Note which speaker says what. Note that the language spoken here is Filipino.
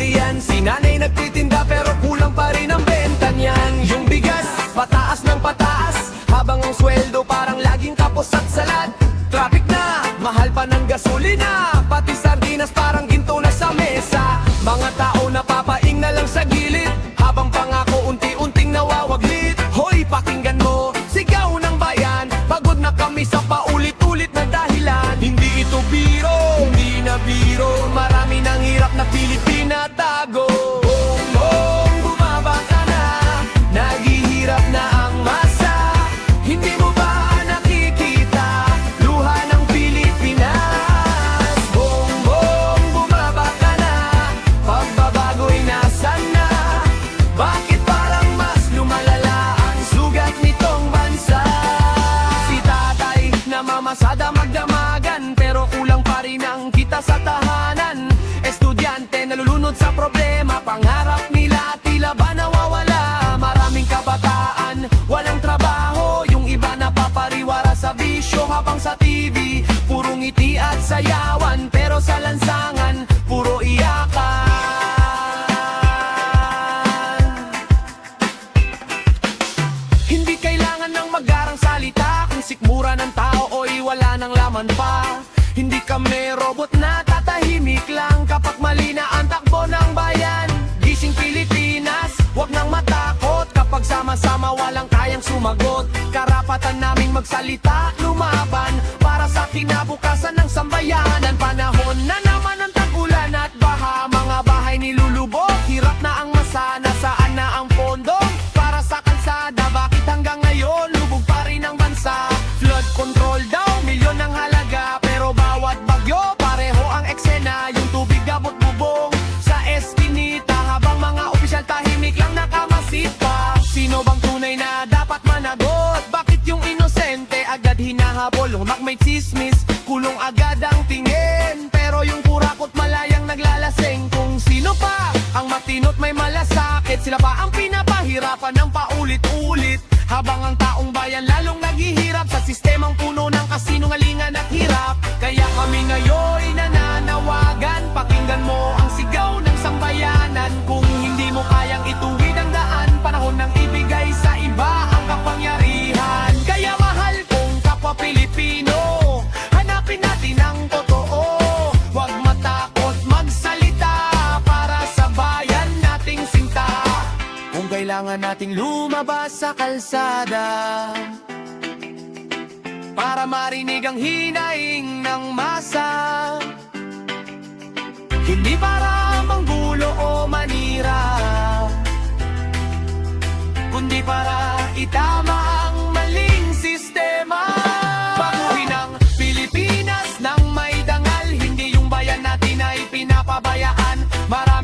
Speaker 1: pati yan. Si nanay nagtitinda pero kulang pa rin ang benta niyan. Yung bigas, pataas ng pataas, habang ang sweldo parang laging kapos at salad. Traffic na, mahal pa ng gasolina, pati sardinas parang ginto na sa mesa. Mga tao napapaing na lang sa gilid, habang pangako unti-unting nawawaglit. Hoy, pakinggan mo, sigaw ng bayan, pagod na kami sa paulit-ulit na dahilan. Hindi ito biro, hindi na biro, marami ng hirap na pilit tinatago. Bongbong, bumaba ka na, naghihirap na ang masa. Hindi mo ba nakikita, luha ng Pilipinas? Bongbong, bumaba ka na, pagbabago'y nasan na? Bakit parang mas lumalala ang sugat nitong bansa? Si tatay namamasada magdamagan, pero kulang pa rin ang kita sa tahanan. Estudyante nalulunod sa problema, pangarap nila tila ba nawawala. Maraming kabataan walang trabaho, yung iba napapariwara sa bisyo, habang sa TV puro ngiti at sayawan, pero sa lansangan puro iyakan. Hindi kailangan ng magarang salita, kung sikmura ng tao o'y wala nang laman pa. Hindi kami robot na tatahimik lang kapag mali na ang takbo ng bayan. Gising Pilipinas, wag nang matakot, kapag sama-sama walang kayang sumagot. Karapatan naming magsalita, lumaban, para sa kinabukasan ng sambayanan. Panahon na naman ng tag-ulan at baha, mga bahay nilulubog, hirap na ang masa. Nasaan na ang pondo para sa kalsada? Bakit hanggang ngayon lubog pa rin ang bansa? Flood control daw, milyon ang halaga, pero bawat bagyo pareho ang eksena. Yung tubig abot bubong sa eskinita, habang mga opisyal tahimik lang nakamasid pa. Sino bang tunay na dapat managot? Bakit yung inosente agad hinahabol? Humak may chismis, kulong agad ang tingin, pero yung kurakot malayang naglalasing. Kung sino pa ang matino't may malasakit, sila pa ang pinapahirapan ng paulit-ulit, habang ang taong bayan lalong naghihirap sa sistemang puno ng kasinungalingan at hirap. Kaya kami ngayon nananawagan, pakinggan mo ang sigaw ng sambayanan. Kung hindi mo kayang ituwid ang daan, panahon ng ibigay sa iba ang kapangyarihan. Kaya mahal kong kapwa Pilipino, hanapin natin ang totoo, huwag matakot magsalita, para sa bayan nating sinta. Kung kailangan nating lumabas sa kalsada, para marinig ang hinaing ng masa, hindi para manggulo o manira, kundi para itama ang maling sistema. Baguhin ang Pilipinas ng may dangal, hindi yung bayan natin ay pinapabayaan. Marami